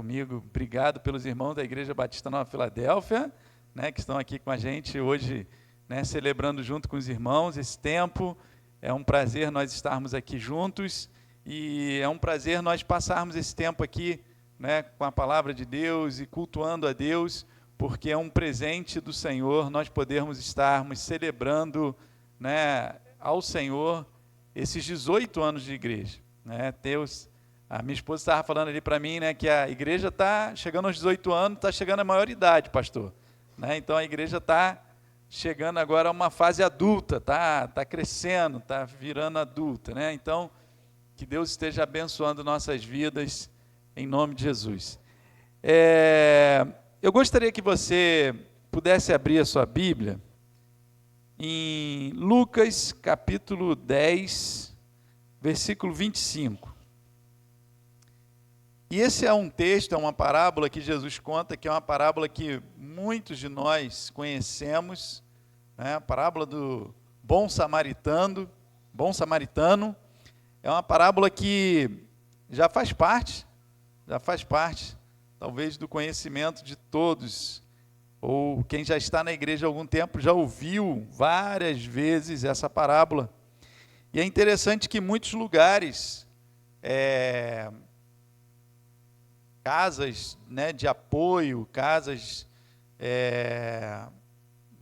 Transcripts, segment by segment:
Comigo, obrigado pelos irmãos da Igreja Batista Nova Filadélfia, né, que estão aqui com a gente hoje, né, celebrando junto com os irmãos esse tempo. É um prazer nós estarmos aqui juntos e é um prazer nós passarmos esse tempo aqui, né, com a palavra de Deus e cultuando a Deus, porque é um presente do Senhor nós podermos estarmos celebrando, né, ao Senhor esses 18 anos de igreja, né? A minha esposa estava falando ali para mim, né, que a igreja está chegando aos 18 anos, está chegando à maioridade, pastor. Né? Então a igreja está chegando agora a uma fase adulta, está crescendo, está virando adulta. Né? Então, que Deus esteja abençoando nossas vidas, em nome de Jesus. Eu gostaria que você pudesse abrir a sua Bíblia em Lucas capítulo 10, versículo 25. E esse é um texto, é uma parábola que Jesus conta, que é uma parábola que muitos de nós conhecemos, né? A parábola do bom samaritano, é uma parábola que já faz parte, talvez, do conhecimento de todos, ou quem já está na igreja há algum tempo já ouviu várias vezes essa parábola. E é interessante que em muitos lugares, casas, né, de apoio, casas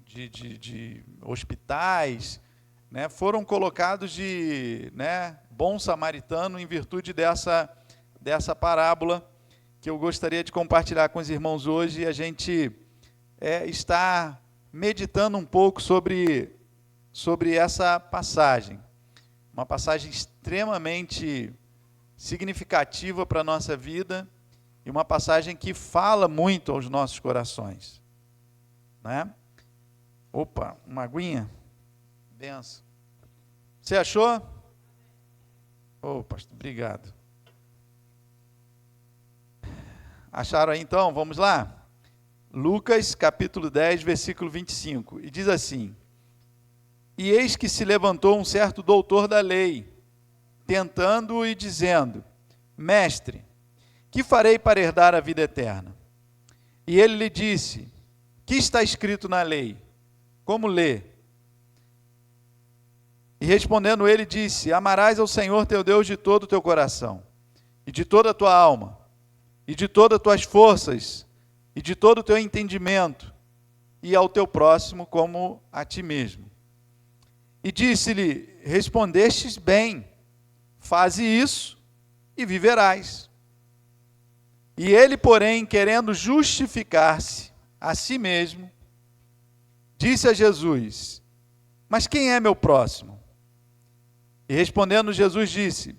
de hospitais, né, foram colocados de, né, bom samaritano em virtude dessa parábola que eu gostaria de compartilhar com os irmãos hoje. E a gente está meditando um pouco sobre essa passagem, uma passagem extremamente significativa para a nossa vida, e uma passagem que fala muito aos nossos corações, né? Opa, uma aguinha? Benção. Você achou? Ô, pastor, obrigado. Acharam aí então? Vamos lá? Lucas capítulo 10, versículo 25. E diz assim: E eis que se levantou um certo doutor da lei, tentando-o e dizendo: Mestre, que farei para herdar a vida eterna? E ele lhe disse: Que está escrito na lei? Como lê? E respondendo ele disse: Amarás ao Senhor teu Deus de todo o teu coração, e de toda a tua alma, e de todas as tuas forças, e de todo o teu entendimento, e ao teu próximo como a ti mesmo. E disse-lhe: Respondestes bem, faze isso e viverás. E ele, porém, querendo justificar-se a si mesmo, disse a Jesus: Mas quem é meu próximo? E respondendo Jesus disse: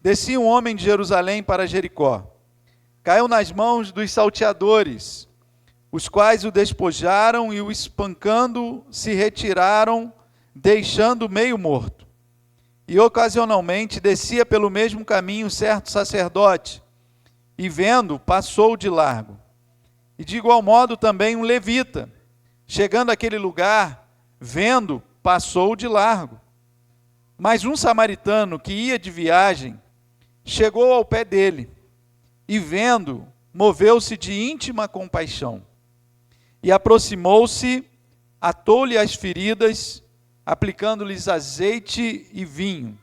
Descia um homem de Jerusalém para Jericó, caiu nas mãos dos salteadores, os quais o despojaram e o espancando se retiraram, deixando meio morto. E ocasionalmente descia pelo mesmo caminho certo sacerdote, e vendo, passou de largo. E de igual modo também um levita, chegando àquele lugar, vendo, passou de largo. Mas um samaritano que ia de viagem, chegou ao pé dele, e vendo, moveu-se de íntima compaixão. E aproximou-se, atou-lhe as feridas, aplicando-lhes azeite e vinho.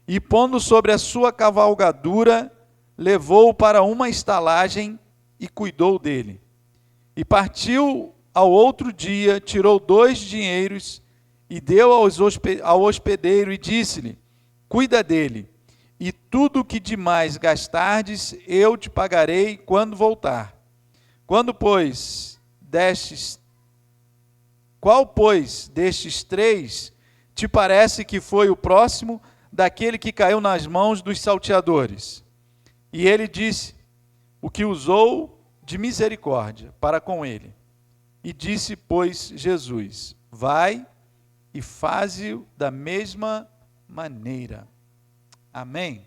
E pondo sobre a sua cavalgadura, levou-o para uma estalagem e cuidou dele. E partiu ao outro dia, tirou 2 dinheiros e deu ao hospedeiro e disse-lhe: Cuida dele, e tudo o que demais gastardes, eu te pagarei quando voltar. Qual, pois, destes 3 te parece que foi o próximo daquele que caiu nas mãos dos salteadores? E ele disse: O que usou de misericórdia para com ele. E disse, pois, Jesus: Vai e faze-o da mesma maneira. Amém.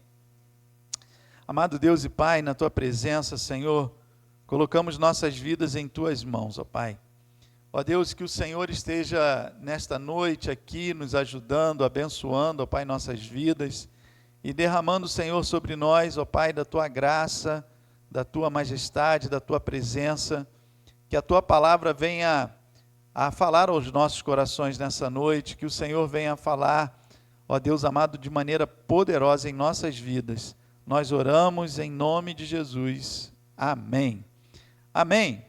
Amado Deus e Pai, na Tua presença, Senhor, colocamos nossas vidas em Tuas mãos, ó Pai. Ó Deus, que o Senhor esteja nesta noite aqui nos ajudando, abençoando, ó Pai, nossas vidas, e derramando, Senhor, sobre nós, ó Pai, da Tua graça, da tua majestade, da tua presença, que a tua palavra venha a falar aos nossos corações nessa noite, que o Senhor venha a falar, ó Deus amado, de maneira poderosa em nossas vidas. Nós oramos em nome de Jesus. Amém. Amém.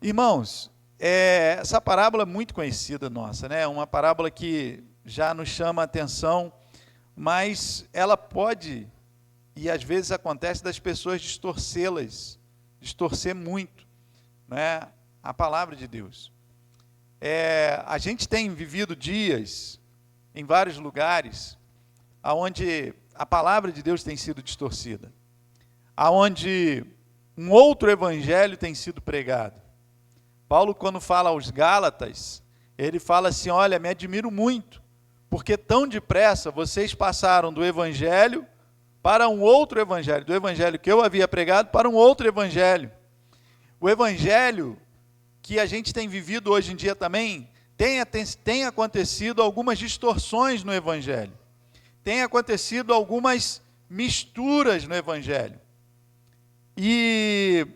Irmãos, essa parábola é muito conhecida nossa, né? Uma parábola que já nos chama a atenção, mas ela pode, e às vezes acontece, das pessoas distorcer muito, né? A palavra de Deus. A gente tem vivido dias em vários lugares onde a palavra de Deus tem sido distorcida, onde um outro evangelho tem sido pregado. Paulo, quando fala aos Gálatas, ele fala assim: olha, me admiro muito, porque tão depressa vocês passaram do evangelho para um outro evangelho, do evangelho que eu havia pregado para um outro evangelho. O evangelho que a gente tem vivido hoje em dia também, tem acontecido algumas distorções no evangelho, tem acontecido algumas misturas no evangelho. E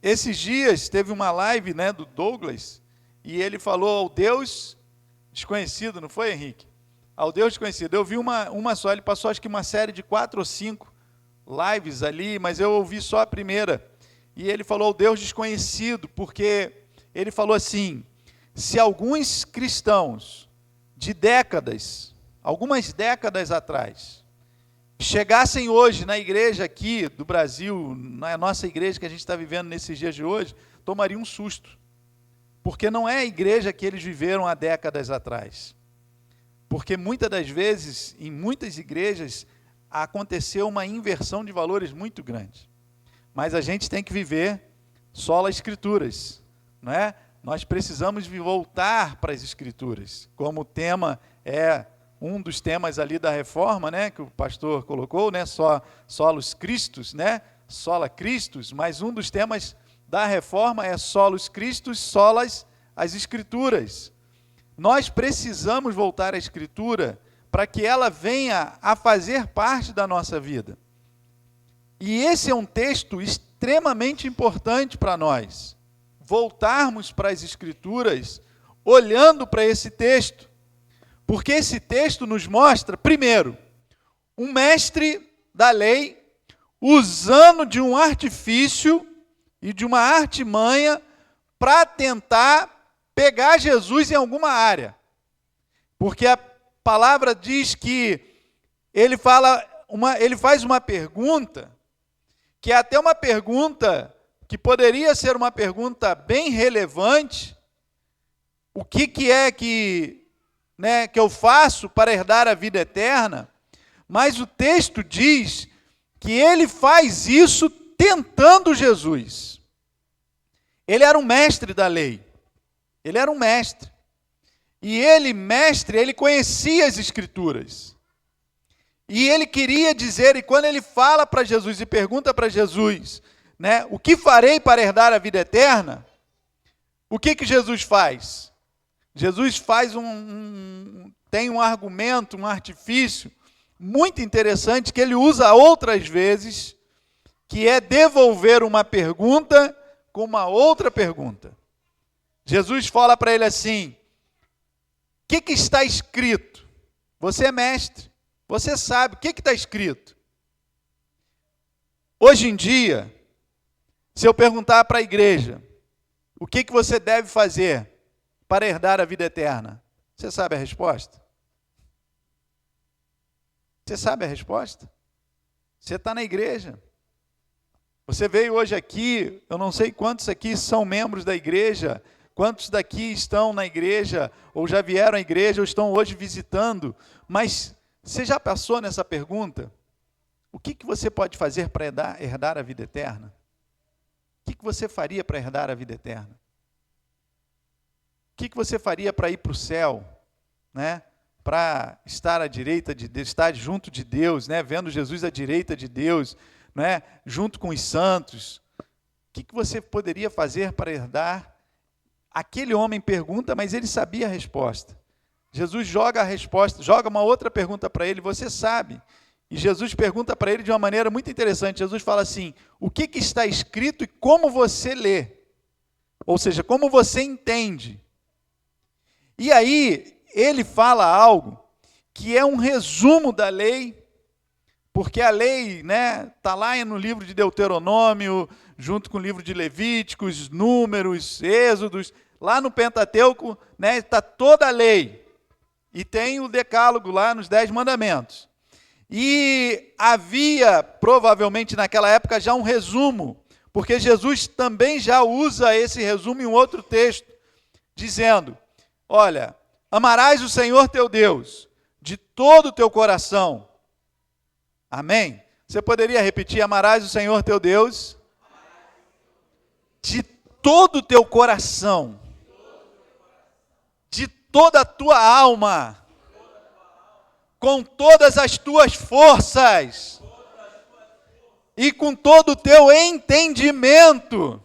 esses dias teve uma live, né, do Douglas, e ele falou ao Deus desconhecido, não foi, Henrique? Ao Deus desconhecido. Eu vi uma só, ele passou acho que uma série de 4 ou 5 lives ali, mas eu ouvi só a primeira. E ele falou ao Deus desconhecido, porque ele falou assim: se alguns cristãos de décadas, algumas décadas atrás, chegassem hoje na igreja aqui do Brasil, na nossa igreja que a gente está vivendo nesses dias de hoje, tomariam um susto, porque não é a igreja que eles viveram há décadas atrás, porque muitas das vezes, em muitas igrejas, aconteceu uma inversão de valores muito grande, mas a gente tem que viver sola Escrituras, não é? Nós precisamos voltar para as Escrituras, como o tema é um dos temas ali da reforma, né, que o pastor colocou, né, solos Christus, né, sola Christus, mas um dos temas da reforma é solos Christus, solas as Escrituras. Nós precisamos voltar à Escritura para que ela venha a fazer parte da nossa vida. E esse é um texto extremamente importante para nós, voltarmos para as Escrituras, olhando para esse texto, porque esse texto nos mostra, primeiro, um mestre da lei usando de um artifício e de uma artimanha para tentar pegar Jesus em alguma área. Porque a palavra diz que ele faz uma pergunta, que é até uma pergunta que poderia ser uma pergunta bem relevante: o que é que eu faço para herdar a vida eterna? Mas o texto diz que ele faz isso tentando Jesus. Ele era um mestre da lei, ele era um mestre, e ele conhecia as Escrituras, e ele queria dizer, e quando ele fala para Jesus e pergunta para Jesus, né, o que farei para herdar a vida eterna, o que Jesus faz? Jesus tem um argumento, um artifício muito interessante que ele usa outras vezes, que é devolver uma pergunta com uma outra pergunta. Jesus fala para ele assim: o que está escrito? Você é mestre, você sabe o que está escrito. Hoje em dia, se eu perguntar para a igreja, o que você deve fazer para herdar a vida eterna? Você sabe a resposta? Você sabe a resposta? Você está na igreja. Você veio hoje aqui, eu não sei quantos aqui são membros da igreja, quantos daqui estão na igreja, ou já vieram à igreja, ou estão hoje visitando, mas você já passou nessa pergunta? O que você pode fazer para herdar a vida eterna? O que você faria para herdar a vida eterna? O que você faria para ir para o céu, né? Para estar à direita de Deus, estar junto de Deus, né? Vendo Jesus à direita de Deus, né? Junto com os santos. O que você poderia fazer para herdar? Aquele homem pergunta, mas ele sabia a resposta. Jesus joga a resposta, joga uma outra pergunta para ele: você sabe E Jesus pergunta para ele de uma maneira muito interessante. Jesus fala assim: o que está escrito e como você lê? Ou seja, como você entende? E aí, ele fala algo que é um resumo da lei, porque a lei, né, está lá no livro de Deuteronômio, junto com o livro de Levíticos, Números, Êxodos, lá no Pentateuco, né, está toda a lei. E tem o decálogo lá nos 10 mandamentos. E havia, provavelmente naquela época, já um resumo, porque Jesus também já usa esse resumo em um outro texto, dizendo: olha, amarás o Senhor teu Deus de todo o teu coração. Amém? Você poderia repetir: amarás o Senhor teu Deus de todo o teu coração, de toda a tua alma, com todas as tuas forças e com todo o teu entendimento.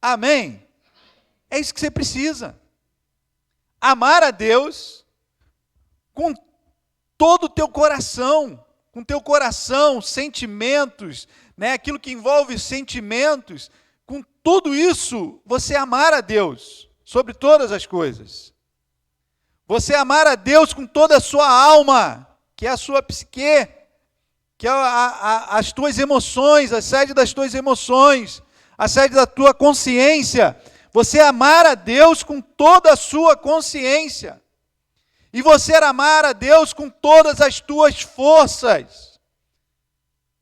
Amém? É isso que você precisa. Amar a Deus com todo o teu coração, com teu coração, sentimentos, né? Aquilo que envolve sentimentos, com tudo isso, você amar a Deus sobre todas as coisas. Você amar a Deus com toda a sua alma, que é a sua psique, que é as tuas emoções, a sede das tuas emoções, a sede da tua consciência. Você amar a Deus com toda a sua consciência. E você amar a Deus com todas as tuas forças.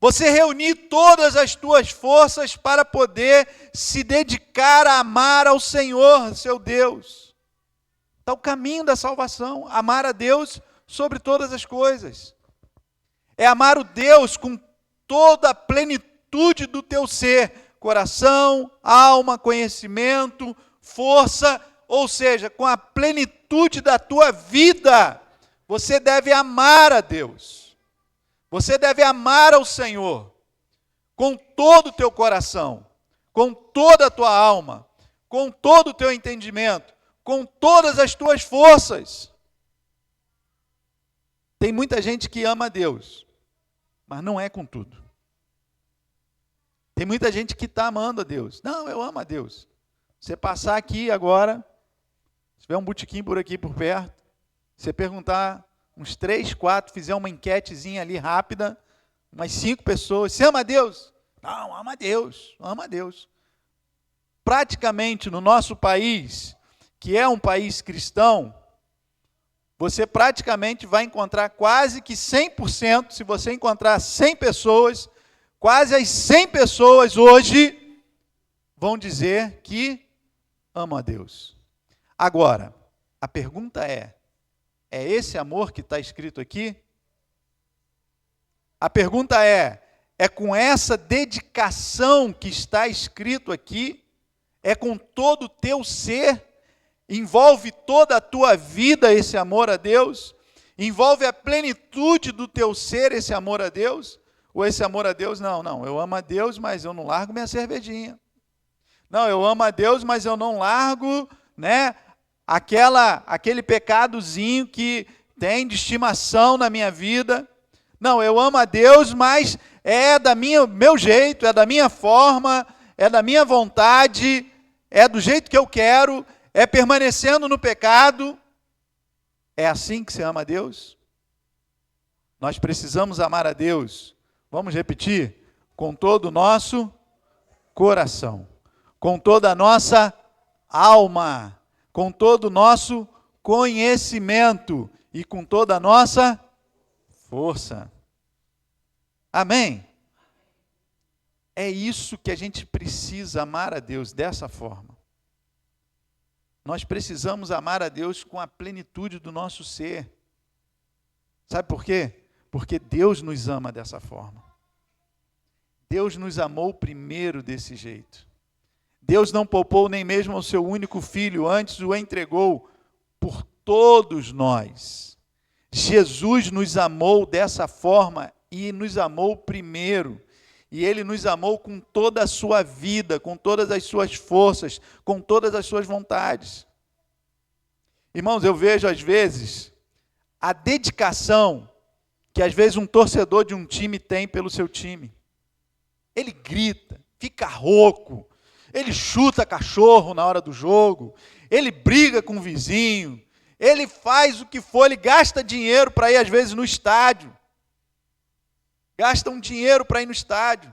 Você reunir todas as tuas forças para poder se dedicar a amar ao Senhor, seu Deus. Está o caminho da salvação, amar a Deus sobre todas as coisas. É amar o Deus com toda a plenitude do teu ser, coração, alma, conhecimento, força, ou seja, com a plenitude da tua vida. Você deve amar a Deus. Você deve amar ao Senhor com todo o teu coração, com toda a tua alma, com todo o teu entendimento, com todas as tuas forças. Tem muita gente que ama a Deus, mas não é com tudo. Tem muita gente que está amando a Deus. Não, eu amo a Deus. Você passar aqui agora, se tiver um botequim por aqui por perto, você perguntar uns 3, 4, fizer uma enquetezinha ali rápida, umas 5 pessoas, você ama a Deus? Não, ama a Deus, ama a Deus. Praticamente no nosso país, que é um país cristão, você praticamente vai encontrar quase que 100%, se você encontrar 100 pessoas, quase as 100 pessoas hoje vão dizer que amam a Deus. Agora, a pergunta é esse amor que está escrito aqui? A pergunta é com essa dedicação que está escrito aqui? É com todo o teu ser? Envolve toda a tua vida esse amor a Deus? Envolve a plenitude do teu ser esse amor a Deus? Ou esse amor a Deus, não, eu amo a Deus, mas eu não largo minha cervejinha. Não, eu amo a Deus, mas eu não largo, né, aquele pecadozinho que tem de estimação na minha vida. Não, eu amo a Deus, mas é meu jeito, é da minha forma, é da minha vontade, é do jeito que eu quero, é permanecendo no pecado. É assim que você ama a Deus? Nós precisamos amar a Deus. Vamos repetir? Com todo o nosso coração, com toda a nossa alma, com todo o nosso conhecimento e com toda a nossa força. Amém? É isso que a gente precisa, amar a Deus dessa forma. Nós precisamos amar a Deus com a plenitude do nosso ser. Sabe por quê? Porque Deus nos ama dessa forma. Deus nos amou primeiro desse jeito. Deus não poupou nem mesmo o seu único filho, antes o entregou por todos nós. Jesus nos amou dessa forma e nos amou primeiro. E Ele nos amou com toda a sua vida, com todas as suas forças, com todas as suas vontades. Irmãos, eu vejo às vezes a dedicação que às vezes um torcedor de um time tem pelo seu time. Ele grita, fica rouco, ele chuta cachorro na hora do jogo, ele briga com o vizinho, ele faz o que for, ele gasta dinheiro para ir às vezes no estádio. Gasta um dinheiro para ir no estádio.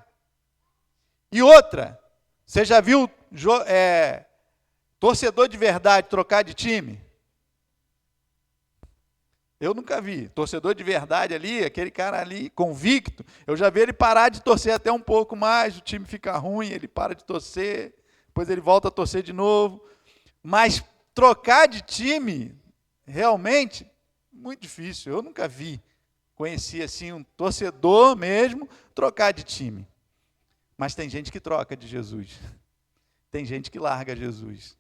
E outra, você já viu torcedor de verdade trocar de time? Eu nunca vi. Torcedor de verdade ali, aquele cara ali convicto, eu já vi ele parar de torcer até um pouco mais, o time fica ruim, ele para de torcer, depois ele volta a torcer de novo. Mas trocar de time, realmente, muito difícil. Eu nunca vi. Conheci assim um torcedor mesmo trocar de time. Mas tem gente que troca de Jesus. Tem gente que larga Jesus.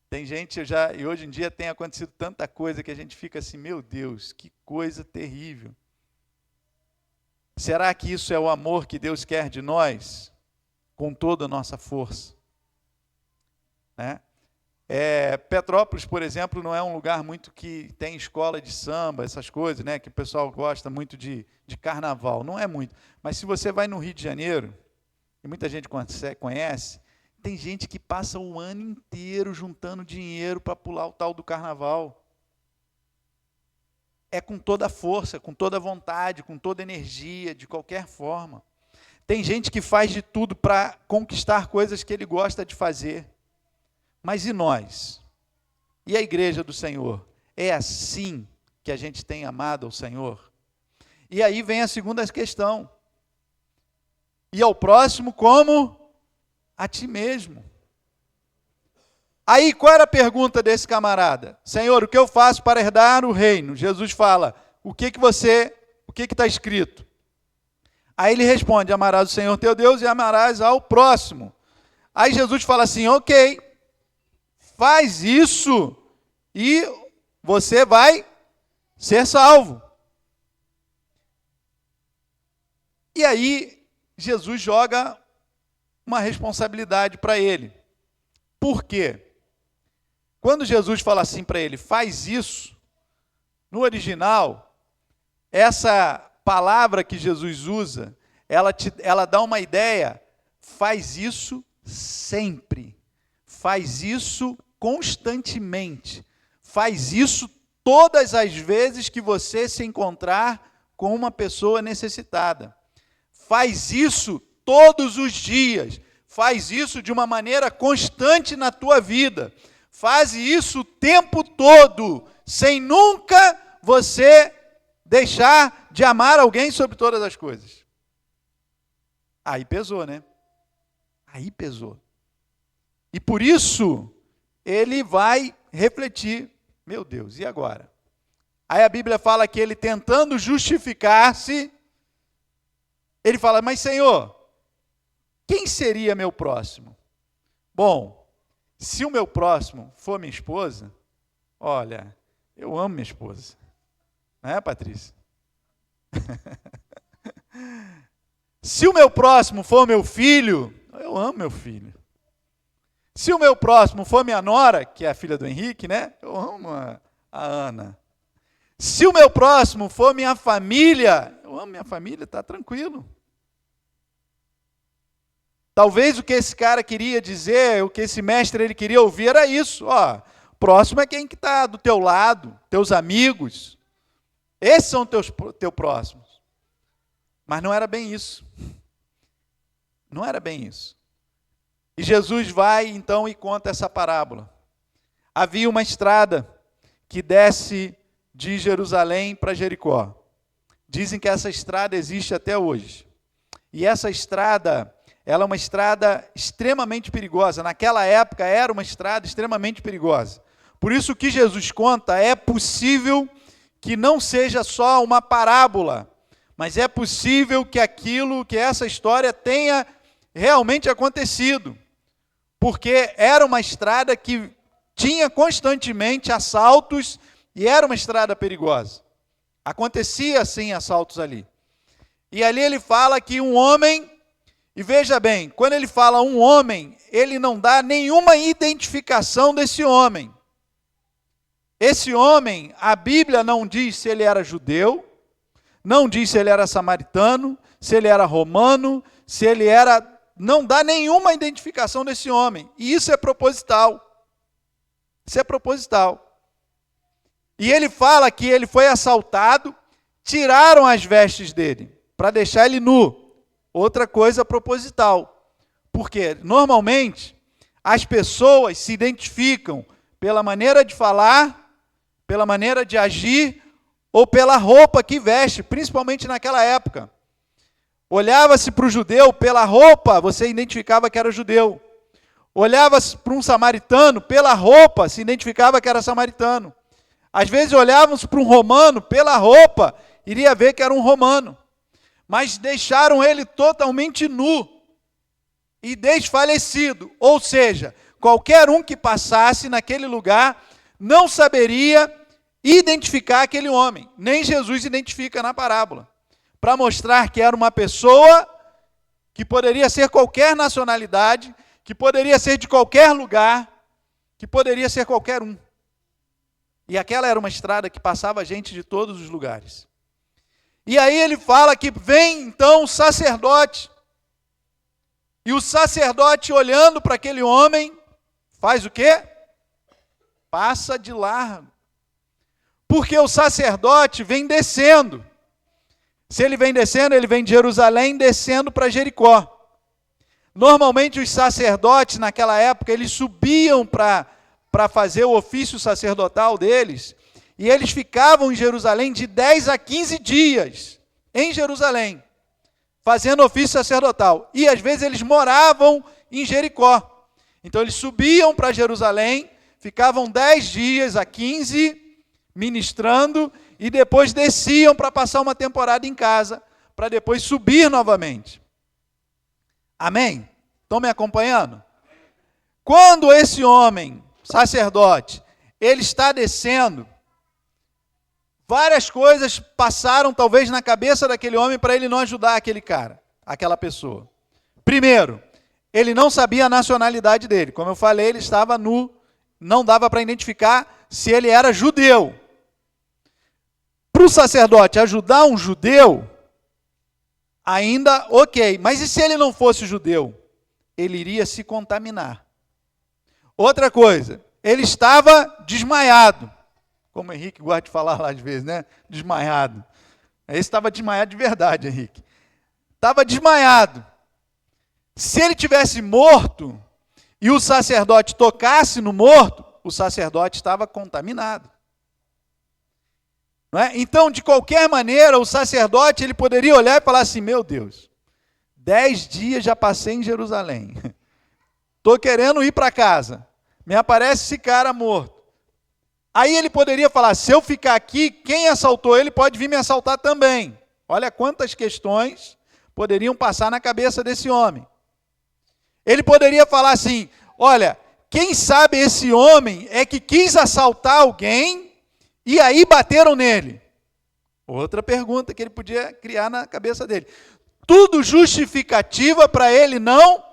Tem gente, e hoje em dia tem acontecido tanta coisa que a gente fica assim, meu Deus, que coisa terrível. Será que isso é o amor que Deus quer de nós? Com toda a nossa força. Né? Petrópolis, por exemplo, não é um lugar muito que tem escola de samba, essas coisas, né? Que o pessoal gosta muito de carnaval. Não é muito. Mas se você vai no Rio de Janeiro, e muita gente conhece, tem gente que passa o ano inteiro juntando dinheiro para pular o tal do carnaval. É com toda a força, com toda a vontade, com toda a energia, de qualquer forma. Tem gente que faz de tudo para conquistar coisas que ele gosta de fazer. Mas e nós? E a igreja do Senhor? É assim que a gente tem amado ao Senhor? E aí vem a segunda questão. E ao próximo como? A ti mesmo. Aí qual era a pergunta desse camarada? Senhor, o que eu faço para herdar o reino? Jesus fala, o que está escrito? Aí ele responde, amarás o Senhor teu Deus e amarás ao próximo. Aí Jesus fala assim, ok, faz isso e você vai ser salvo. E aí Jesus joga uma responsabilidade para ele. Por quê? Quando Jesus fala assim para ele, faz isso, no original, essa palavra que Jesus usa, ela dá uma ideia, faz isso sempre, faz isso constantemente, faz isso todas as vezes que você se encontrar com uma pessoa necessitada, faz isso todos os dias, faz isso de uma maneira constante na tua vida, faz isso o tempo todo, sem nunca você deixar de amar alguém sobre todas as coisas. Aí pesou, né? Aí pesou. E por isso, ele vai refletir, meu Deus, e agora? Aí a Bíblia fala que ele tentando justificar-se, ele fala, mas Senhor, quem seria meu próximo? Bom, se o meu próximo for minha esposa, olha, eu amo minha esposa. Não é, Patrícia? Se o meu próximo for meu filho, eu amo meu filho. Se o meu próximo for minha nora, que é a filha do Henrique, né? Eu amo a Ana. Se o meu próximo for minha família, eu amo minha família, está tranquilo. Talvez o que esse cara queria dizer, o que esse mestre ele queria ouvir era isso. Ó, próximo é quem que está do teu lado, teus amigos. Esses são teus próximos. Mas não era bem isso. Não era bem isso. E Jesus vai então e conta essa parábola. Havia uma estrada que desce de Jerusalém para Jericó. Dizem que essa estrada existe até hoje. E essa estrada, ela é uma estrada extremamente perigosa. Naquela época era uma estrada extremamente perigosa. Por isso o que Jesus conta é possível que não seja só uma parábola, mas é possível que que essa história tenha realmente acontecido. Porque era uma estrada que tinha constantemente assaltos e era uma estrada perigosa. Acontecia, sim, assaltos ali. E ali ele fala que um homem, e veja bem, quando ele fala um homem, ele não dá nenhuma identificação desse homem. Esse homem, a Bíblia não diz se ele era judeu, não diz se ele era samaritano, se ele era romano, se ele era... Não dá nenhuma identificação desse homem. E isso é proposital. Isso é proposital. E ele fala que ele foi assaltado, tiraram as vestes dele, para deixar ele nu. Outra coisa proposital. Porque, normalmente, as pessoas se identificam pela maneira de falar, pela maneira de agir, ou pela roupa que veste, principalmente naquela época. Olhava-se para o judeu, pela roupa, você identificava que era judeu. Olhava-se para um samaritano, pela roupa, se identificava que era samaritano. Às vezes olhávamos para um romano, pela roupa, iria ver que era um romano. Mas deixaram ele totalmente nu e desfalecido. Ou seja, qualquer um que passasse naquele lugar não saberia identificar aquele homem. Nem Jesus identifica na parábola. Para mostrar que era uma pessoa que poderia ser qualquer nacionalidade, que poderia ser de qualquer lugar, que poderia ser qualquer um. E aquela era uma estrada que passava gente de todos os lugares. E aí ele fala que vem então o sacerdote. E o sacerdote, olhando para aquele homem, faz o quê? Passa de largo. Porque o sacerdote vem descendo. Se ele vem descendo, ele vem de Jerusalém descendo para Jericó. Normalmente os sacerdotes naquela época, eles subiam para fazer o ofício sacerdotal deles, e eles ficavam em Jerusalém de 10 a 15 dias, em Jerusalém, fazendo ofício sacerdotal. E às vezes eles moravam em Jericó. Então eles subiam para Jerusalém, ficavam 10 dias a 15, ministrando, e depois desciam para passar uma temporada em casa, para depois subir novamente. Amém? Estão me acompanhando? Quando esse homem, sacerdote, ele está descendo, várias coisas passaram talvez na cabeça daquele homem para ele não ajudar aquele cara, aquela pessoa. Primeiro, ele não sabia a nacionalidade dele. Como eu falei, ele estava nu, não dava para identificar se ele era judeu. Para o sacerdote ajudar um judeu, ainda ok. Mas e se ele não fosse judeu? Ele iria se contaminar. Outra coisa, ele estava desmaiado. Como o Henrique gosta de falar lá às vezes, né? Desmaiado. Esse estava desmaiado de verdade, Henrique. Estava desmaiado. Se ele tivesse morto e o sacerdote tocasse no morto, o sacerdote estava contaminado. Não é? Então, de qualquer maneira, o sacerdote ele poderia olhar e falar assim, meu Deus, 10 dias já passei em Jerusalém. Estou querendo ir para casa. Me aparece esse cara morto. Aí ele poderia falar, se eu ficar aqui, quem assaltou ele pode vir me assaltar também. Olha quantas questões poderiam passar na cabeça desse homem. Ele poderia falar assim, olha, quem sabe esse homem é que quis assaltar alguém e aí bateram nele. Outra pergunta que ele podia criar na cabeça dele. Tudo justificativa para ele não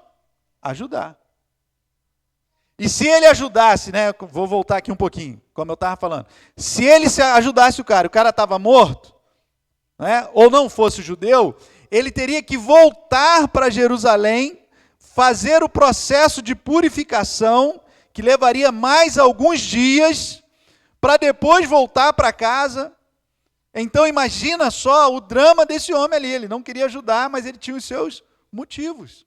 ajudar. E se ele ajudasse, né, vou voltar aqui um pouquinho, como eu estava falando. Se ele ajudasse o cara estava morto, né, ou não fosse judeu, ele teria que voltar para Jerusalém, fazer o processo de purificação, que levaria mais alguns dias, para depois voltar para casa. Então imagina só o drama desse homem ali, ele não queria ajudar, mas ele tinha os seus motivos.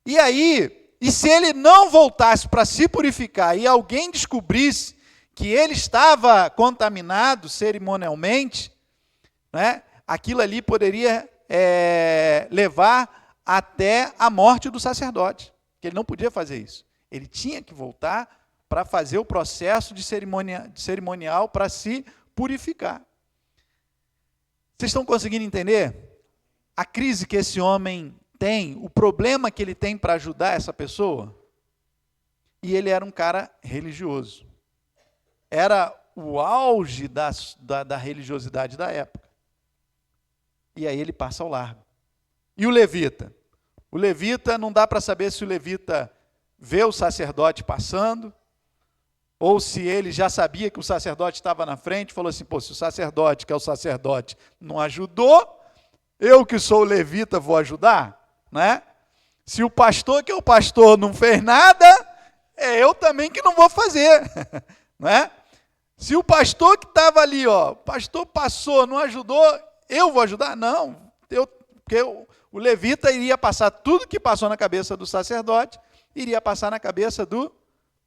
E aí, e se ele não voltasse para se purificar e alguém descobrisse que ele estava contaminado cerimonialmente, né, aquilo ali poderia levar até a morte do sacerdote, que ele não podia fazer isso. Ele tinha que voltar para fazer o processo de cerimonial para se purificar. Vocês estão conseguindo entender a crise que esse homem tem, o problema que ele tem para ajudar essa pessoa? E ele era um cara religioso. Era o auge da religiosidade da época. E aí ele passa ao largo. E o levita? O levita, não dá para saber se o levita vê o sacerdote passando, ou se ele já sabia que o sacerdote estava na frente, falou assim, pô, se o sacerdote, que é o sacerdote, não ajudou, eu que sou o levita vou ajudar, né? Se o pastor, que é o pastor, não fez nada, é eu também que não vou fazer, né? Se o pastor que estava ali, o pastor passou, não ajudou, eu vou ajudar? Não, porque o levita iria passar tudo que passou na cabeça do sacerdote, iria passar na cabeça do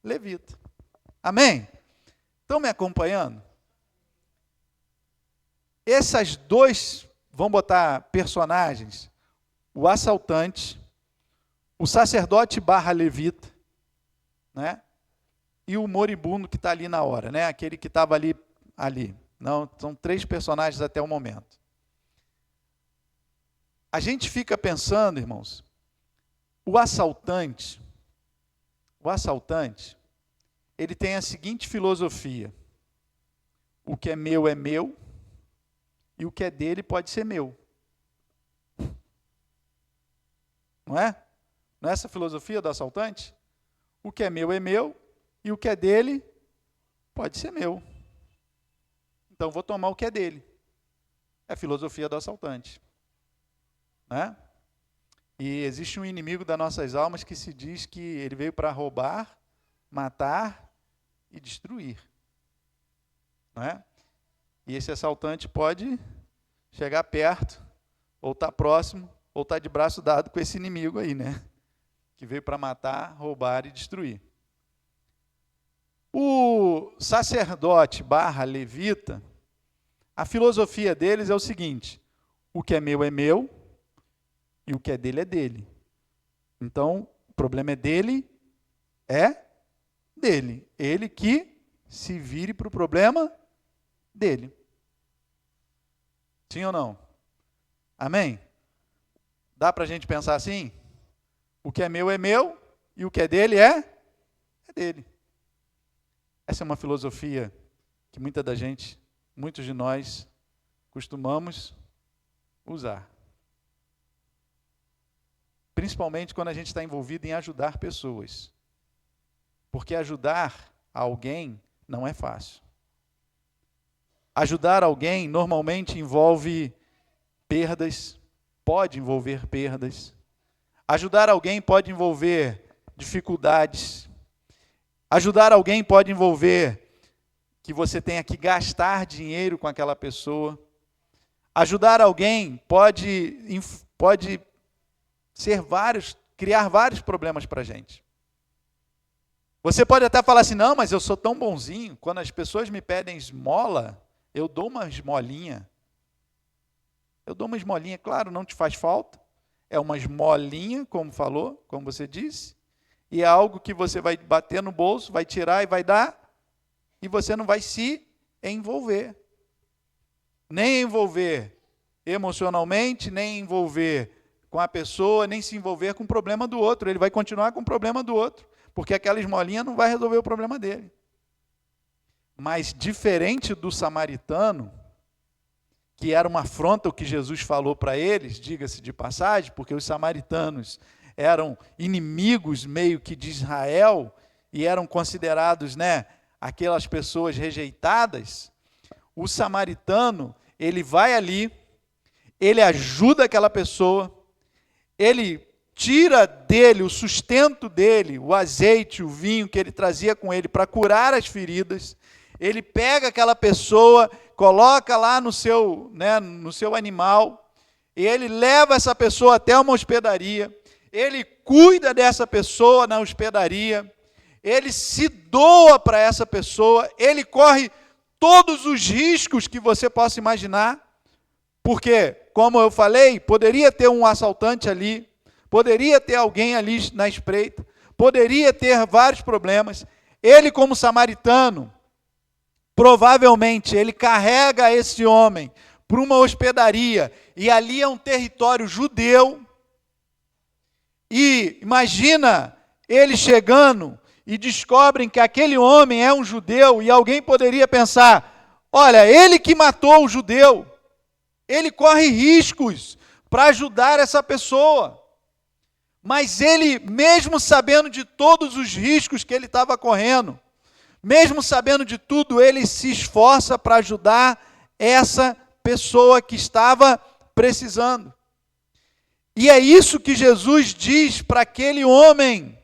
levita. Amém? Estão me acompanhando? Essas dois, vamos botar personagens, o assaltante, o sacerdote / levita, né? E o moribundo que está ali na hora, né? Aquele que estava ali. Não, são 3 personagens até o momento. A gente fica pensando, irmãos, o assaltante, ele tem a seguinte filosofia: o que é meu, e o que é dele pode ser meu. Não é? Não é essa a filosofia do assaltante? O que é meu, e o que é dele pode ser meu. Então, vou tomar o que é dele. É a filosofia do assaltante. Né? E existe um inimigo das nossas almas que se diz que ele veio para roubar, matar e destruir. Né? E esse assaltante pode chegar perto, ou estar próximo, ou estar de braço dado com esse inimigo aí, né? Que veio para matar, roubar e destruir. O sacerdote / levita, a filosofia deles é o seguinte: o que é meu, e o que é dele. Então, o problema é dele. Ele que se vire para o problema dele. Sim ou não? Amém? Dá para a gente pensar assim? O que é meu, e o que é dele é dele. Essa é uma filosofia que muitos de nós costumamos usar. Principalmente quando a gente está envolvido em ajudar pessoas. Porque ajudar alguém não é fácil. Ajudar alguém normalmente envolve perdas, pode envolver perdas. Ajudar alguém pode envolver dificuldades. Ajudar alguém pode envolver que você tenha que gastar dinheiro com aquela pessoa. Ajudar alguém pode criar vários problemas para a gente. Você pode até falar assim, não, mas eu sou tão bonzinho, quando as pessoas me pedem esmola, eu dou uma esmolinha. Claro, não te faz falta. É uma esmolinha, como você disse, e é algo que você vai bater no bolso, vai tirar e vai dar, e você não vai se envolver. Nem envolver emocionalmente, nem envolver com a pessoa, nem se envolver com o problema do outro. Ele vai continuar com o problema do outro, porque aquela esmolinha não vai resolver o problema dele. Mas diferente do samaritano, que era uma afronta o que Jesus falou para eles, diga-se de passagem, porque os samaritanos eram inimigos meio que de Israel, e eram considerados, aquelas pessoas rejeitadas. O samaritano, ele vai ali, ele ajuda aquela pessoa, ele tira dele o sustento dele, o azeite, o vinho que ele trazia com ele para curar as feridas. Ele pega aquela pessoa, coloca lá no seu animal, e ele leva essa pessoa até uma hospedaria, ele cuida dessa pessoa na hospedaria, ele se doa para essa pessoa, ele corre todos os riscos que você possa imaginar, porque, como eu falei, poderia ter um assaltante ali, poderia ter alguém ali na espreita, poderia ter vários problemas. Ele, como samaritano, provavelmente ele carrega esse homem para uma hospedaria, e ali é um território judeu, e imagina ele chegando e descobrem que aquele homem é um judeu, e alguém poderia pensar, olha, ele que matou o judeu, ele corre riscos para ajudar essa pessoa. Mas ele, mesmo sabendo de todos os riscos que ele estava correndo, mesmo sabendo de tudo, ele se esforça para ajudar essa pessoa que estava precisando. E é isso que Jesus diz para aquele homem,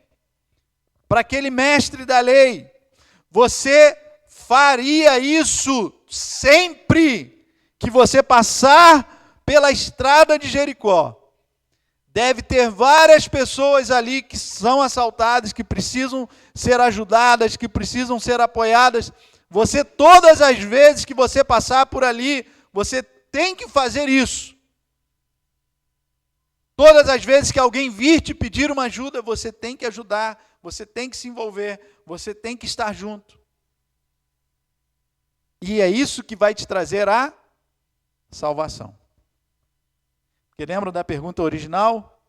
para aquele mestre da lei: você faria isso sempre que você passar pela estrada de Jericó. Deve ter várias pessoas ali que são assaltadas, que precisam ser ajudadas, que precisam ser apoiadas. Você, todas as vezes que você passar por ali, você tem que fazer isso. Todas as vezes que alguém vir te pedir uma ajuda, você tem que ajudar, você tem que se envolver, você tem que estar junto. E é isso que vai te trazer a salvação. Porque lembram da pergunta original?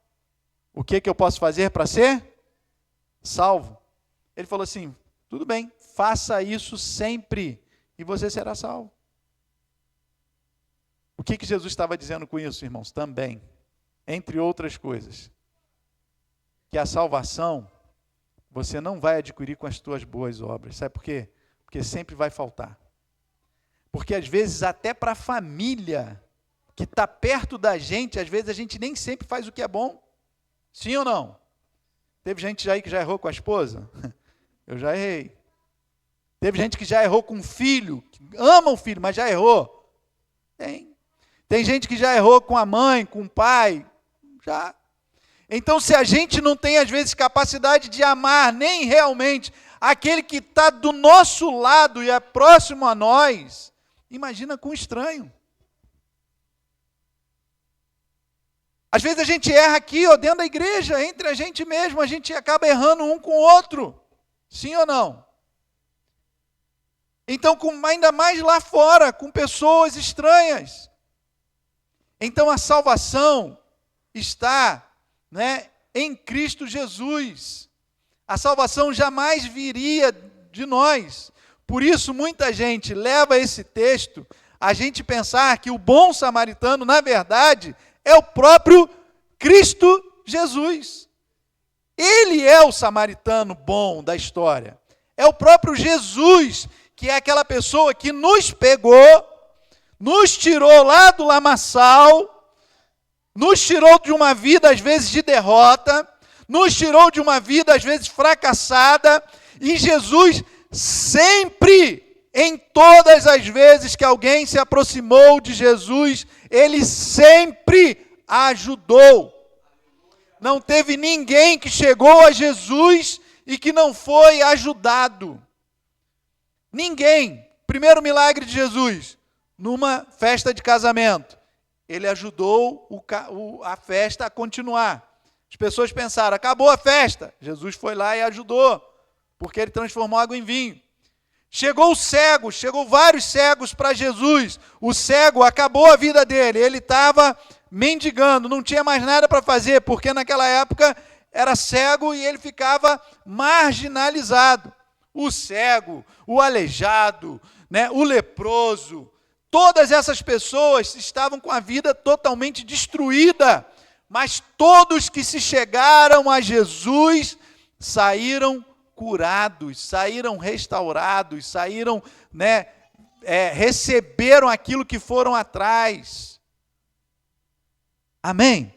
O que eu posso fazer para ser salvo? Ele falou assim: tudo bem, faça isso sempre e você será salvo. O que Jesus estava dizendo com isso, irmãos? Também, entre outras coisas, que a salvação você não vai adquirir com as tuas boas obras. Sabe por quê? Porque sempre vai faltar. Porque às vezes até para a família que está perto da gente, às vezes a gente nem sempre faz o que é bom. Sim ou não? Teve gente aí que já errou com a esposa? Eu já errei. Teve gente que já errou com o filho, que ama o filho, mas já errou? Tem. Tem gente que já errou com a mãe, com o pai? Já. Então, se a gente não tem, às vezes, capacidade de amar nem realmente aquele que está do nosso lado e é próximo a nós, imagina com um estranho. Às vezes a gente erra aqui, ó, dentro da igreja, entre a gente mesmo, a gente acaba errando um com o outro. Sim ou não? Então, ainda mais lá fora, com pessoas estranhas. Então, a salvação está, em Cristo Jesus. A salvação jamais viria de nós. Por isso, muita gente leva esse texto a gente pensar que o bom samaritano, na verdade, é o próprio Cristo Jesus. Ele é o samaritano bom da história. É o próprio Jesus, que é aquela pessoa que nos pegou, nos tirou lá do lamaçal, nos tirou de uma vida, às vezes, de derrota, nos tirou de uma vida, às vezes, fracassada, e Jesus sempre, em todas as vezes que alguém se aproximou de Jesus, ele sempre ajudou. Não teve ninguém que chegou a Jesus e que não foi ajudado. Ninguém. Primeiro milagre de Jesus, numa festa de casamento. Ele ajudou a festa a continuar. As pessoas pensaram, acabou a festa. Jesus foi lá e ajudou, porque ele transformou água em vinho. Chegou o cego, chegou vários cegos para Jesus. O cego, acabou a vida dele, ele estava mendigando, não tinha mais nada para fazer, porque naquela época era cego e ele ficava marginalizado. O cego, o aleijado, o leproso, todas essas pessoas estavam com a vida totalmente destruída, mas todos que se chegaram a Jesus saíram curados, saíram restaurados, saíram, receberam aquilo que foram atrás. Amém?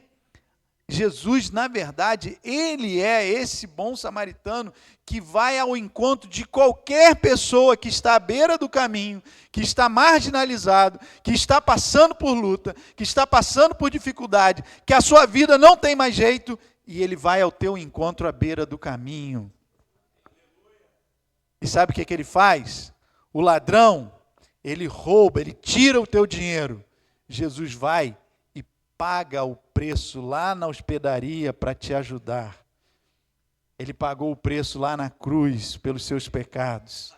Jesus, na verdade, ele é esse bom samaritano que vai ao encontro de qualquer pessoa que está à beira do caminho, que está marginalizado, que está passando por luta, que está passando por dificuldade, que a sua vida não tem mais jeito, e ele vai ao teu encontro à beira do caminho. E sabe o que ele faz? O ladrão, ele rouba, ele tira o teu dinheiro. Jesus vai e paga o preço lá na hospedaria para te ajudar. Ele pagou o preço lá na cruz pelos seus pecados.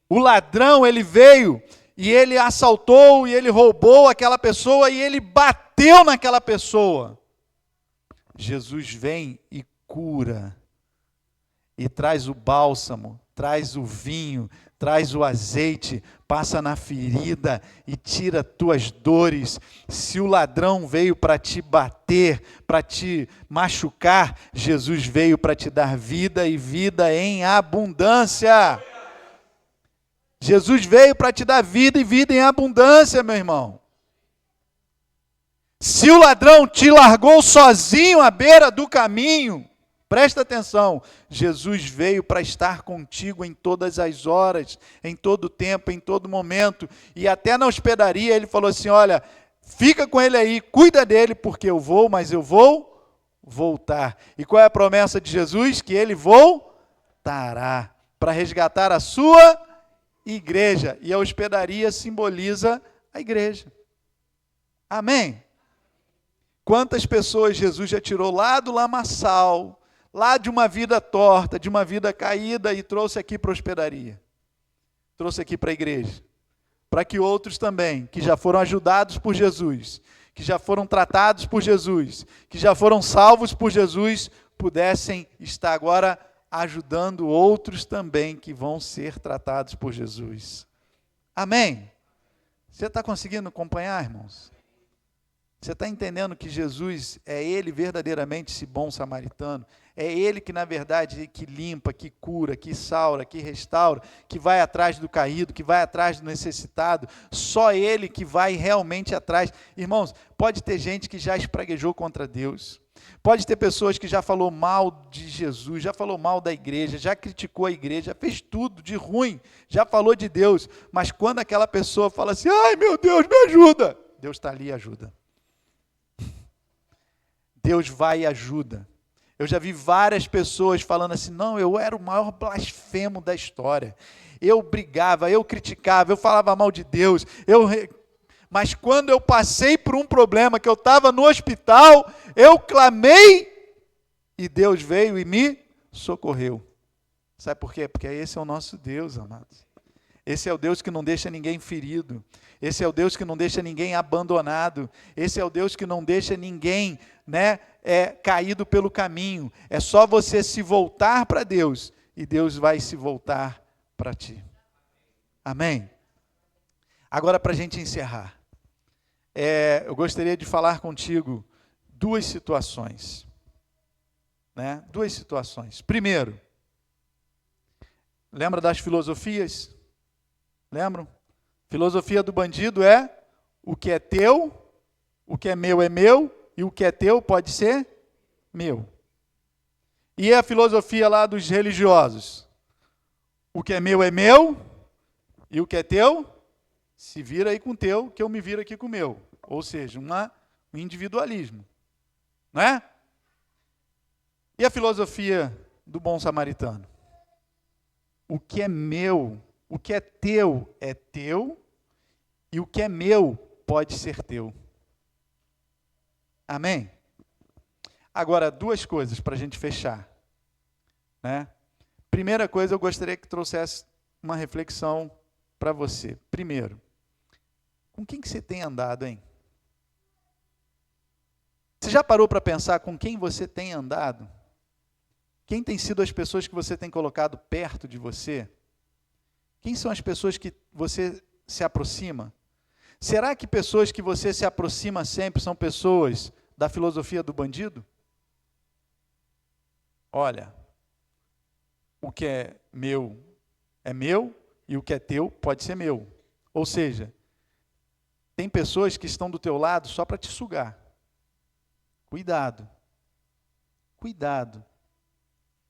O ladrão, ele veio e ele assaltou e ele roubou aquela pessoa e ele bateu naquela pessoa. Jesus vem e cura e traz o bálsamo traz o vinho, traz o azeite, passa na ferida e tira tuas dores. Se o ladrão veio para te bater, para te machucar, Jesus veio para te dar vida e vida em abundância. Jesus veio para te dar vida e vida em abundância, meu irmão. Se o ladrão te largou sozinho à beira do caminho, presta atenção, Jesus veio para estar contigo em todas as horas, em todo tempo, em todo momento, e até na hospedaria ele falou assim, olha, fica com ele aí, cuida dele, porque eu vou, mas eu vou voltar. E qual é a promessa de Jesus? Que ele voltará para resgatar a sua igreja, e a hospedaria simboliza a igreja. Amém? Quantas pessoas Jesus já tirou lá do lamaçal, lá de uma vida torta, de uma vida caída e trouxe aqui para a hospedaria. Trouxe aqui para a igreja. Para que outros também, que já foram ajudados por Jesus, que já foram tratados por Jesus, que já foram salvos por Jesus, pudessem estar agora ajudando outros também que vão ser tratados por Jesus. Amém? Você está conseguindo acompanhar, irmãos? Você está entendendo que Jesus é Ele verdadeiramente esse bom samaritano? É Ele que, na verdade, que limpa, que cura, que saura, que restaura, que vai atrás do caído, que vai atrás do necessitado. Só Ele que vai realmente atrás. Irmãos, pode ter gente que já espraguejou contra Deus. Pode ter pessoas que já falou mal de Jesus, já falou mal da igreja, já criticou a igreja, já fez tudo de ruim, já falou de Deus. Mas quando aquela pessoa fala assim, ai meu Deus, me ajuda, Deus está ali e ajuda. Deus vai e ajuda. Eu já vi várias pessoas falando assim, não, eu era o maior blasfemo da história. Eu brigava, eu criticava, eu falava mal de Deus. Mas quando eu passei por um problema, que eu estava no hospital, eu clamei e Deus veio e me socorreu. Sabe por quê? Porque esse é o nosso Deus, amados. Esse é o Deus que não deixa ninguém ferido. Esse é o Deus que não deixa ninguém abandonado. Esse é o Deus que não deixa ninguém, caído pelo caminho. É só você se voltar para Deus e Deus vai se voltar para ti. Amém? Agora, para a gente encerrar, eu gostaria de falar contigo duas situações. Duas situações. Primeiro, lembra das filosofias? Lembram? Filosofia do bandido é o que é teu, o que é meu, e o que é teu pode ser meu. E a filosofia lá dos religiosos? O que é meu, e o que é teu, se vira aí com o teu, que eu me viro aqui com o meu. Ou seja, um individualismo. Não é? E a filosofia do bom samaritano? O que é meu, o que é teu, e o que é meu pode ser teu. Amém? Agora, duas coisas para a gente fechar. Primeira coisa, eu gostaria que trouxesse uma reflexão para você. Primeiro, com quem que você tem andado, hein? Você já parou para pensar com quem você tem andado? Quem tem sido as pessoas que você tem colocado perto de você? Quem são as pessoas que você se aproxima? Será que pessoas que você se aproxima sempre são pessoas da filosofia do bandido? Olha, o que é meu, e o que é teu pode ser meu. Ou seja, tem pessoas que estão do teu lado só para te sugar. Cuidado. Cuidado.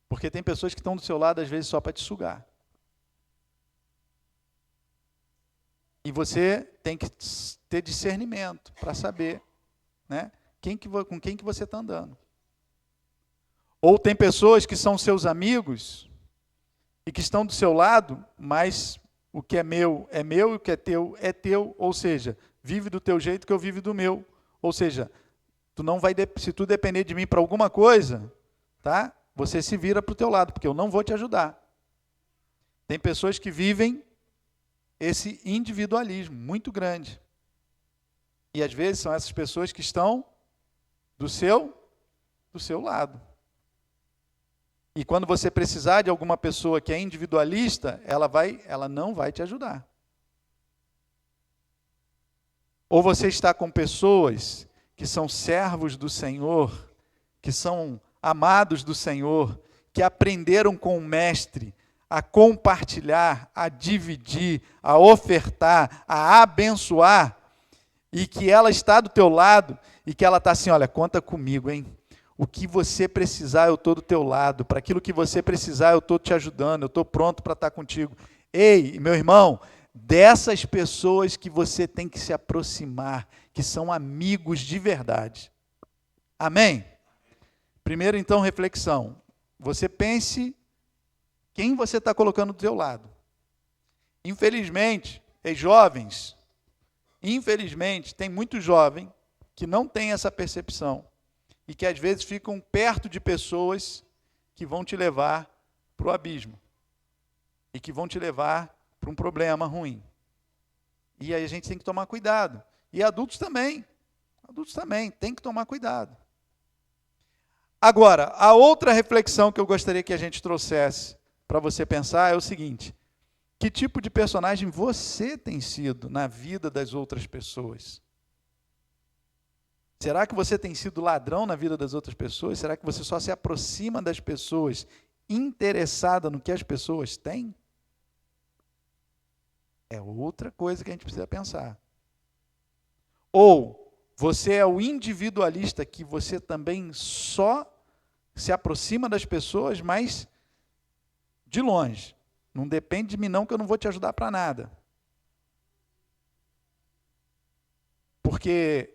Porque tem pessoas que estão do seu lado, às vezes, só para te sugar. E você tem que ter discernimento para saber, com quem que você está andando. Ou tem pessoas que são seus amigos e que estão do seu lado, mas o que é meu, e o que é teu, ou seja, vive do teu jeito que eu vivo do meu. Ou seja, se tu depender de mim para alguma coisa, você se vira para o teu lado, porque eu não vou te ajudar. Tem pessoas que vivem esse individualismo muito grande. E às vezes são essas pessoas que estão do seu lado. E quando você precisar de alguma pessoa que é individualista, ela não vai te ajudar. Ou você está com pessoas que são servos do Senhor, que são amados do Senhor, que aprenderam com o Mestre a compartilhar, a dividir, a ofertar, a abençoar, e que ela está do teu lado, e que ela está assim, olha, conta comigo, hein? O que você precisar, eu estou do teu lado. Para aquilo que você precisar, eu estou te ajudando, eu estou pronto para estar contigo. Ei, meu irmão, dessas pessoas que você tem que se aproximar, que são amigos de verdade. Amém? Primeiro, então, reflexão. Você pense quem você está colocando do teu lado. Infelizmente, jovens, tem muito jovem que não tem essa percepção e que às vezes ficam perto de pessoas que vão te levar para o abismo e que vão te levar para um problema ruim. E aí a gente tem que tomar cuidado. E adultos também, tem que tomar cuidado. Agora, a outra reflexão que eu gostaria que a gente trouxesse para você pensar é o seguinte: que tipo de personagem você tem sido na vida das outras pessoas? Será que você tem sido ladrão na vida das outras pessoas? Será que você só se aproxima das pessoas interessada no que as pessoas têm? É outra coisa que a gente precisa pensar. Ou você é o individualista que você também só se aproxima das pessoas, mas de longe. Não depende de mim não, que eu não vou te ajudar para nada. Porque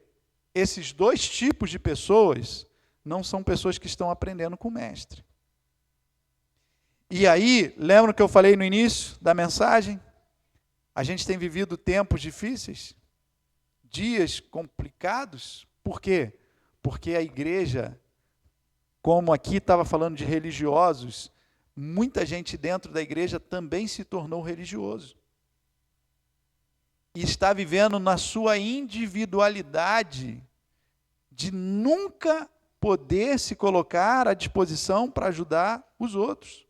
esses dois tipos de pessoas não são pessoas que estão aprendendo com o Mestre. E aí, lembra que eu falei no início da mensagem? A gente tem vivido tempos difíceis, dias complicados. Por quê? Porque a igreja, como aqui estava falando de religiosos, muita gente dentro da igreja também se tornou religioso. E está vivendo na sua individualidade de nunca poder se colocar à disposição para ajudar os outros.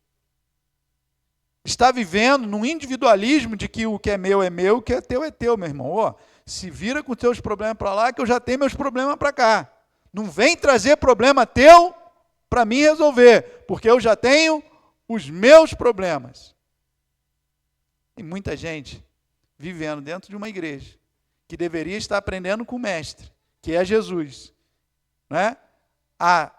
Está vivendo num individualismo de que o que é meu, o que é teu, meu irmão. Ó, se vira com os teus problemas para lá, que eu já tenho meus problemas para cá. Não vem trazer problema teu para mim resolver, porque eu já tenho os meus problemas. Tem muita gente vivendo dentro de uma igreja que deveria estar aprendendo com o Mestre, que é Jesus, né? A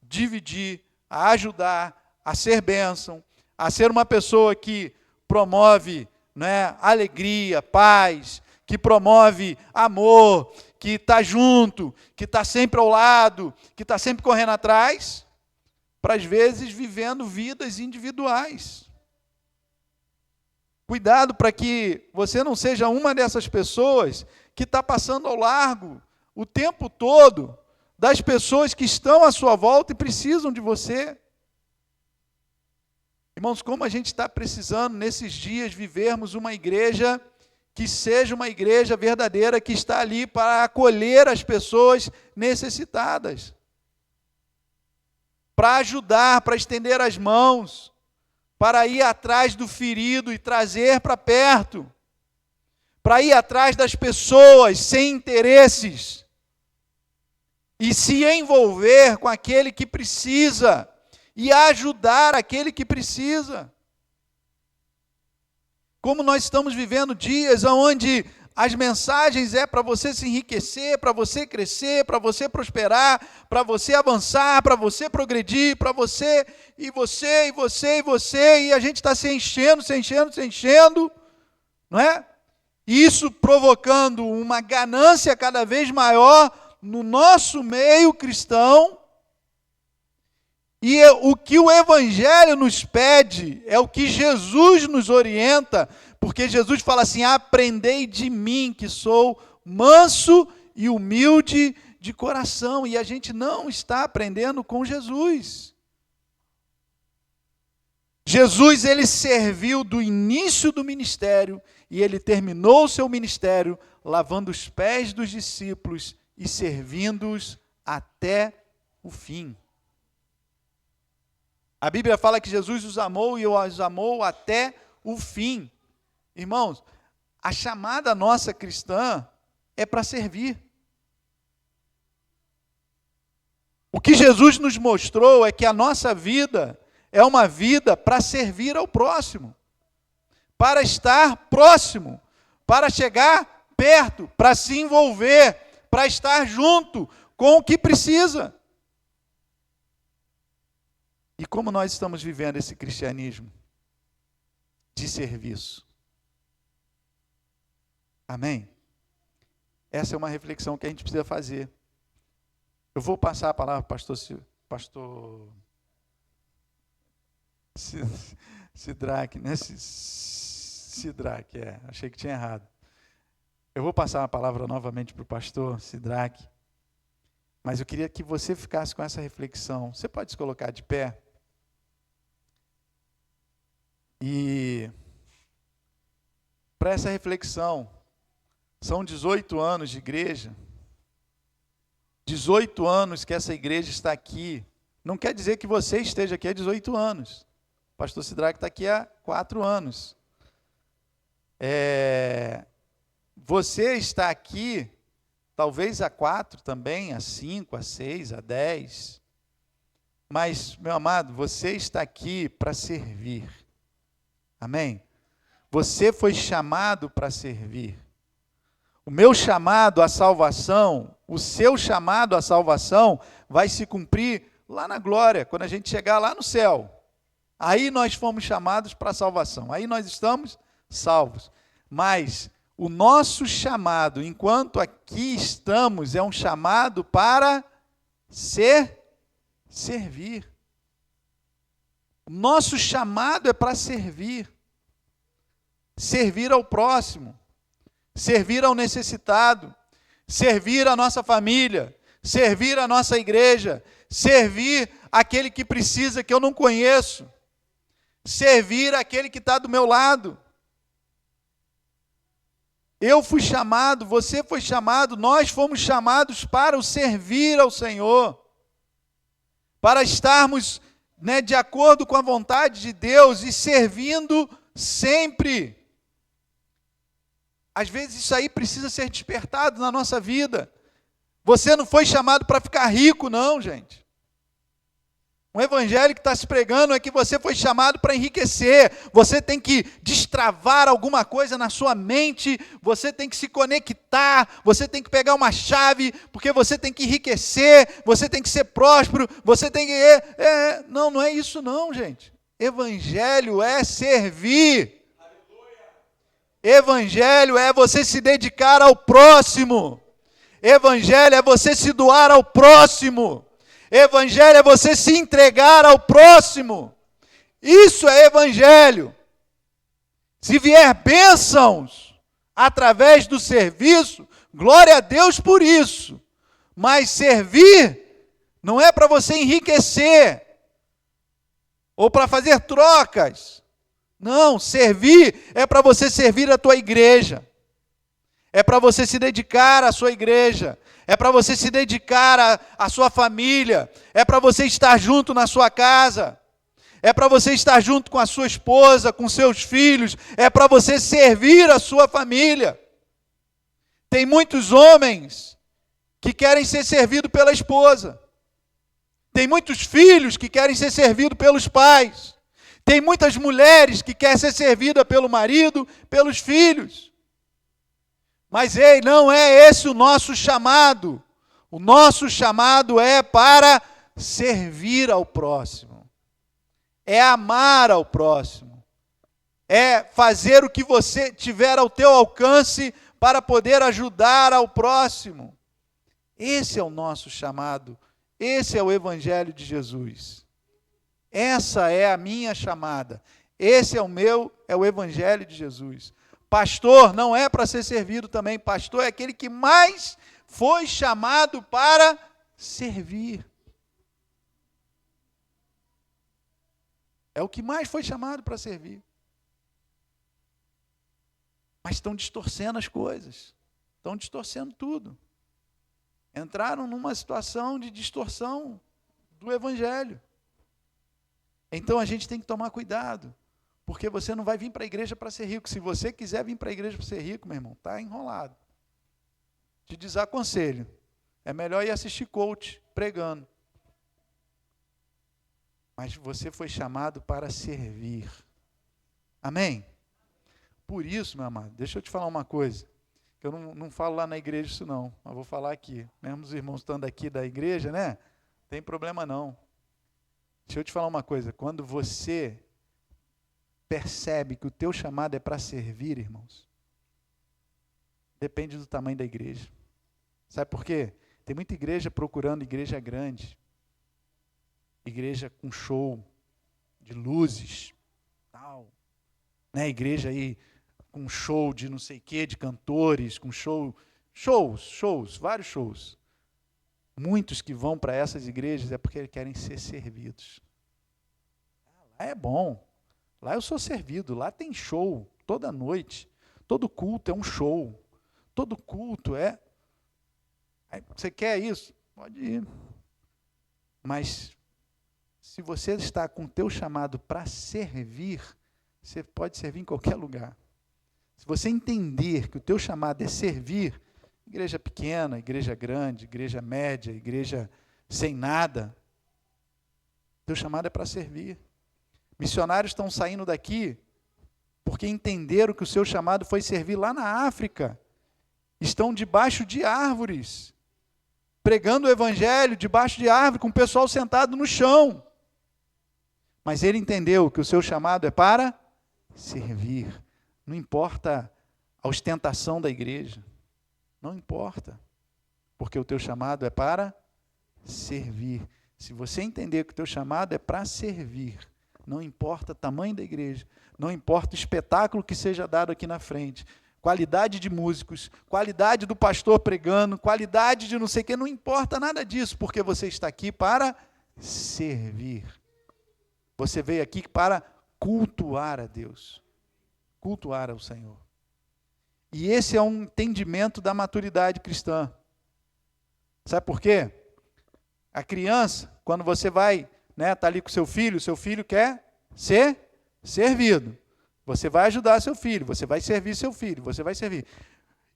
dividir, a ajudar, a ser bênção, a ser uma pessoa que promove, né, alegria, paz, que promove amor, que está junto, que está sempre ao lado, que está sempre correndo atrás, para às vezes vivendo vidas individuais. Cuidado para que você não seja uma dessas pessoas que está passando ao largo o tempo todo das pessoas que estão à sua volta e precisam de você. Irmãos, como a gente está precisando nesses dias vivermos uma igreja que seja uma igreja verdadeira, que está ali para acolher as pessoas necessitadas, para ajudar, para estender as mãos, para ir atrás do ferido e trazer para perto, para ir atrás das pessoas sem interesses e se envolver com aquele que precisa e ajudar aquele que precisa. Como nós estamos vivendo dias onde as mensagens é para você se enriquecer, para você crescer, para você prosperar, para você avançar, para você progredir, para você, e a gente está se enchendo, não é? Isso provocando uma ganância cada vez maior no nosso meio cristão. E o que o Evangelho nos pede é o que Jesus nos orienta, porque Jesus fala assim: aprendei de mim, que sou manso e humilde de coração. E a gente não está aprendendo com Jesus. Jesus, ele serviu do início do ministério e ele terminou o seu ministério lavando os pés dos discípulos e servindo-os até o fim. A Bíblia fala que Jesus os amou e os amou até o fim. Irmãos, a chamada nossa cristã é para servir. O que Jesus nos mostrou é que a nossa vida é uma vida para servir ao próximo, para estar próximo, para chegar perto, para se envolver, para estar junto com o que precisa. E como nós estamos vivendo esse cristianismo de serviço? Amém? Essa é uma reflexão que a gente precisa fazer. Eu vou passar a palavra para o pastor Sidraque, né? Sidraque, achei que tinha errado. Eu vou passar a palavra novamente para o pastor Sidraque, mas eu queria que você ficasse com essa reflexão. Você pode se colocar de pé? E para essa reflexão, são 18 anos de igreja, 18 anos que essa igreja está aqui. Não quer dizer que você esteja aqui há 18 anos. O pastor Sidraque está aqui há 4 anos. Você está aqui, talvez há 4 também, há 5, há 6, há 10. Mas, meu amado, você está aqui para servir. Amém? Você foi chamado para servir. O meu chamado à salvação, o seu chamado à salvação vai se cumprir lá na glória, quando a gente chegar lá no céu. Aí nós fomos chamados para a salvação, aí nós estamos salvos. Mas o nosso chamado, enquanto aqui estamos, é um chamado para servir. O nosso chamado é para servir. Servir ao próximo. Servir ao necessitado, servir a nossa família, servir a nossa igreja, servir aquele que precisa, que eu não conheço, servir aquele que está do meu lado. Eu fui chamado, você foi chamado, nós fomos chamados para o servir ao Senhor, para estarmos, de acordo com a vontade de Deus e servindo sempre. Às vezes isso aí precisa ser despertado na nossa vida. Você não foi chamado para ficar rico, não, gente. Um evangelho que está se pregando é que você foi chamado para enriquecer. Você tem que destravar alguma coisa na sua mente. Você tem que se conectar. Você tem que pegar uma chave, porque você tem que enriquecer. Você tem que ser próspero. Você tem que... Não é isso não, gente. Evangelho é servir. Evangelho é você se dedicar ao próximo. Evangelho é você se doar ao próximo. Evangelho é você se entregar ao próximo. Isso é evangelho. Se vier bênçãos através do serviço, glória a Deus por isso. Mas servir não é para você enriquecer ou para fazer trocas. Não, servir é para você servir a tua igreja. É para você se dedicar à sua igreja. É para você se dedicar à sua família. É para você estar junto na sua casa. É para você estar junto com a sua esposa, com seus filhos. É para você servir a sua família. Tem muitos homens que querem ser servidos pela esposa. Tem muitos filhos que querem ser servidos pelos pais. Tem muitas mulheres que querem ser servidas pelo marido, pelos filhos. Mas, não é esse o nosso chamado. O nosso chamado é para servir ao próximo. É amar ao próximo. É fazer o que você tiver ao teu alcance para poder ajudar ao próximo. Esse é o nosso chamado. Esse é o Evangelho de Jesus. Essa é a minha chamada. Esse é o Evangelho de Jesus. Pastor não é para ser servido também. Pastor é aquele que mais foi chamado para servir. É o que mais foi chamado para servir. Mas estão distorcendo as coisas. Estão distorcendo tudo. Entraram numa situação de distorção do Evangelho. Então a gente tem que tomar cuidado, porque você não vai vir para a igreja para ser rico. Se você quiser vir para a igreja para ser rico, meu irmão, está enrolado. Te desaconselho. É melhor ir assistir coach pregando. Mas você foi chamado para servir. Amém? Por isso, meu amado, deixa eu te falar uma coisa, que eu não falo lá na igreja isso não, mas vou falar aqui. Mesmo os irmãos estando aqui da igreja, né? Tem problema não. Deixa eu te falar uma coisa, quando você percebe que o teu chamado é para servir, irmãos, depende do tamanho da igreja. Sabe por quê? Tem muita igreja procurando igreja grande, igreja com show de luzes, tal, né? Igreja aí com show de não sei o quê, de cantores, com shows, vários shows. Muitos que vão para essas igrejas é porque querem ser servidos. Lá é bom, lá eu sou servido, lá tem show toda noite, todo culto é um show, todo culto é... Você quer isso? Pode ir. Mas se você está com o teu chamado para servir, você pode servir em qualquer lugar. Se você entender que o teu chamado é servir, igreja pequena, igreja grande, igreja média, igreja sem nada, teu chamado é para servir. Missionários estão saindo daqui porque entenderam que o seu chamado foi servir lá na África. Estão debaixo de árvores, pregando o evangelho debaixo de árvore, com o pessoal sentado no chão. Mas ele entendeu que o seu chamado é para servir. Não importa a ostentação da igreja. Não importa. Porque o teu chamado é para servir. Se você entender que o teu chamado é para servir, não importa o tamanho da igreja, não importa o espetáculo que seja dado aqui na frente, qualidade de músicos, qualidade do pastor pregando, qualidade de não sei o que, não importa nada disso, porque você está aqui para servir. Você veio aqui para cultuar a Deus, cultuar ao Senhor. E esse é um entendimento da maturidade cristã. Sabe por quê? A criança, quando você vai, né, tá ali com seu filho quer ser servido. Você vai ajudar seu filho, você vai servir seu filho, você vai servir.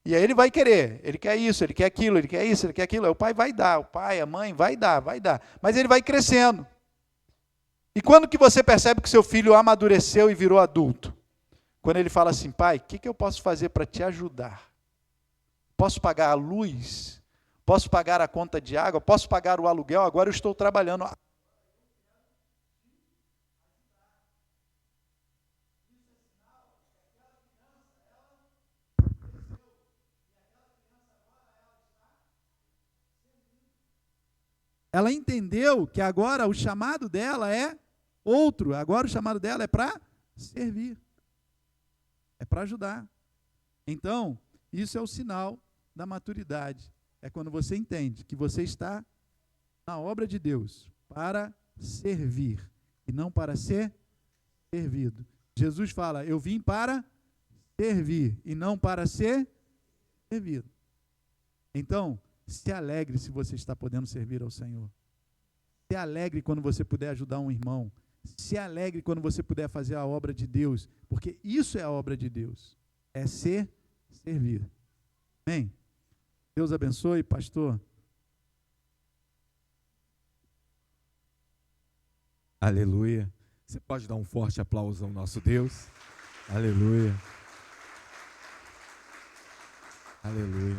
E aí ele vai querer, ele quer isso, ele quer aquilo, ele quer isso, ele quer aquilo. Aí o pai vai dar, o pai, a mãe vai dar. Mas ele vai crescendo. E quando que você percebe que seu filho amadureceu e virou adulto? Quando ele fala assim, pai, o que eu posso fazer para te ajudar? Posso pagar a luz? Posso pagar a conta de água? Posso pagar o aluguel? Agora eu estou trabalhando. Ela entendeu que agora o chamado dela é outro. Agora o chamado dela é para servir. É para ajudar. Então, isso é o sinal da maturidade. É quando você entende que você está na obra de Deus para servir e não para ser servido. Jesus fala, eu vim para servir e não para ser servido. Então, se alegre se você está podendo servir ao Senhor. Se alegre quando você puder ajudar um irmão. Se alegre quando você puder fazer a obra de Deus, porque isso é a obra de Deus, é servir. Amém? Deus abençoe, pastor. Aleluia. Você pode dar um forte aplauso ao nosso Deus? Aleluia. Aleluia.